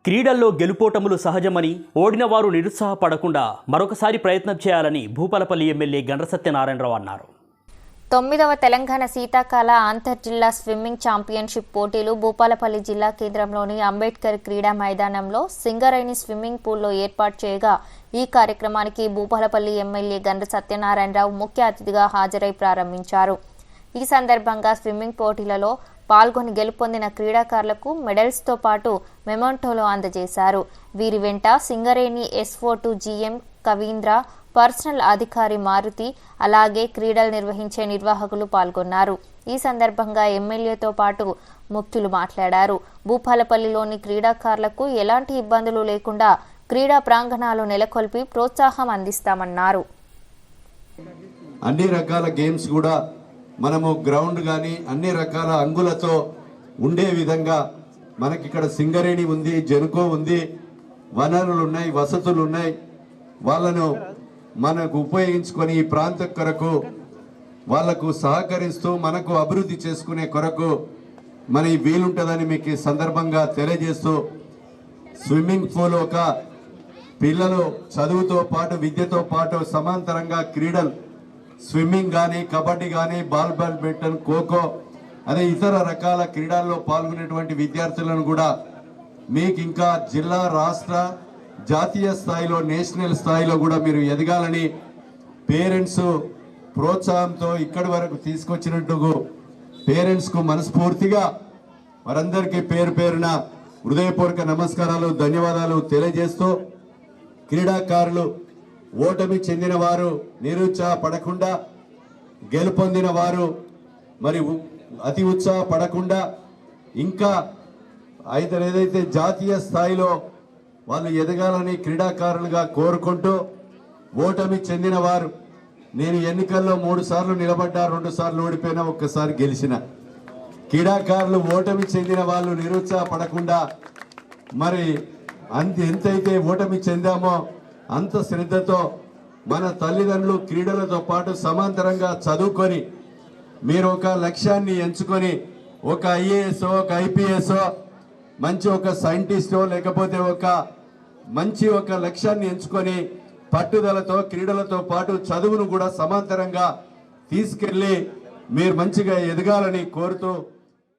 క్రీడల్లో గెలుపోటములు సహజమని, ఓడిన వారు నిరుత్సాహపడకుండా మరొకసారి ప్రయత్నం చేయాలని భూపాలపల్లి ఎమ్మెల్యే గండ్ర సత్యనారాయణరావు అన్నారు. 9వ తెలంగాణ శీతాకాల అంతర్జిల్లా స్విమ్మింగ్ ఛాంపియన్షిప్ పోటీలు భూపాలపల్లి జిల్లా కేంద్రంలోని అంబేద్కర్ క్రీడా మైదానంలో సింగరేణి స్విమ్మింగ్ పూల్లో ఏర్పాటు చేయగా ఈ కార్యక్రమానికి భూపాలపల్లి ఎమ్మెల్యే గండ్ర సత్యనారాయణరావు ముఖ్య అతిథిగా హాజరై ప్రారంభించారు. ఈ సందర్భంగా స్విమ్మింగ్ పోటీలలో పాల్గొని గెలుపొందిన క్రీడాకారులకు మెడల్స్తో పాటు మెమోంటోలు అందజేశారు. వీరి వెంట Singareni S42 GM Kavindra, personal అధికారి మారుతి, అలాగే క్రీడలు నిర్వహించే నిర్వాహకులు పాల్గొన్నారు. ఈ సందర్భంగా ఎమ్మెల్యేతో పాటు ముఖ్యులు మాట్లాడారు. భూపాలపల్లిలోని క్రీడాకారులకు ఎలాంటి ఇబ్బందులు లేకుండా క్రీడా ప్రాంగణాలు నెలకొల్పి ప్రోత్సాహం అందిస్తామన్నారు. అన్ని రకాల గేమ్స్ కూడా మనము గ్రౌండ్ కానీ అన్ని రకాల అంగులతో ఉండే విధంగా మనకి ఇక్కడ సింగరేణి ఉంది, జెన్కో ఉంది, వనరులు ఉన్నాయి, వసతులు ఉన్నాయి. వాళ్ళను మనకు ఉపయోగించుకొని ఈ ప్రాంతం కొరకు వాళ్లకు సహకరిస్తూ మనకు అభివృద్ధి చేసుకునే కొరకు మన వీలుంటుందని మీకు ఈ సందర్భంగా తెలియజేస్తూ, స్విమ్మింగ్ పూల్ ఒక పిల్లలు చదువుతో పాటు విద్యతో పాటు సమాంతరంగా క్రీడలు స్విమ్మింగ్ కానీ, కబడ్డీ కానీ, బ్యాడ్మింటన్, ఖోఖో అనే ఇతర రకాల క్రీడల్లో పాల్గొనేటువంటి విద్యార్థులను కూడా మీకు ఇంకా జిల్లా, రాష్ట్ర, జాతీయ స్థాయిలో, నేషనల్ స్థాయిలో కూడా మీరు ఎదగాలని పేరెంట్స్ ప్రోత్సాహంతో ఇక్కడి వరకు తీసుకొచ్చినట్టు పేరెంట్స్కు మనస్ఫూర్తిగా వారందరికీ పేరు పేరున హృదయపూర్వక నమస్కారాలు, ధన్యవాదాలు తెలియజేస్తూ, క్రీడాకారులు ఓటమి చెందిన వారు నిరుత్సాహపడకుండా, గెలుపొందిన వారు మరి అతి ఉత్సాహపడకుండా ఇంకా ఏదైతే జాతీయ స్థాయిలో వాళ్ళు ఎదగాలని క్రీడాకారులుగా కోరుకుంటూ, ఓటమి చెందిన వారు, నేను ఎన్నికల్లో 3 సార్లు నిలబడ్డా, 2 సార్లు ఓడిపోయినా, 1 సారి గెలిచిన క్రీడాకారులు ఓటమి చెందిన వాళ్ళు నిరుత్సాహపడకుండా మరి ఎంతైతే ఓటమి చెందామో అంత శ్రద్ధతో మన తల్లిదండ్రులు క్రీడలతో పాటు సమాంతరంగా చదువుకొని మీరు ఒక లక్ష్యాన్ని ఎంచుకొని ఒక IAS, ఒక IPS, మంచి ఒక సైంటిస్టో లేకపోతే ఒక లక్ష్యాన్ని ఎంచుకొని పట్టుదలతో క్రీడలతో పాటు చదువును కూడా సమాంతరంగా తీసుకెళ్ళి మీరు మంచిగా ఎదగాలని కోరుతూ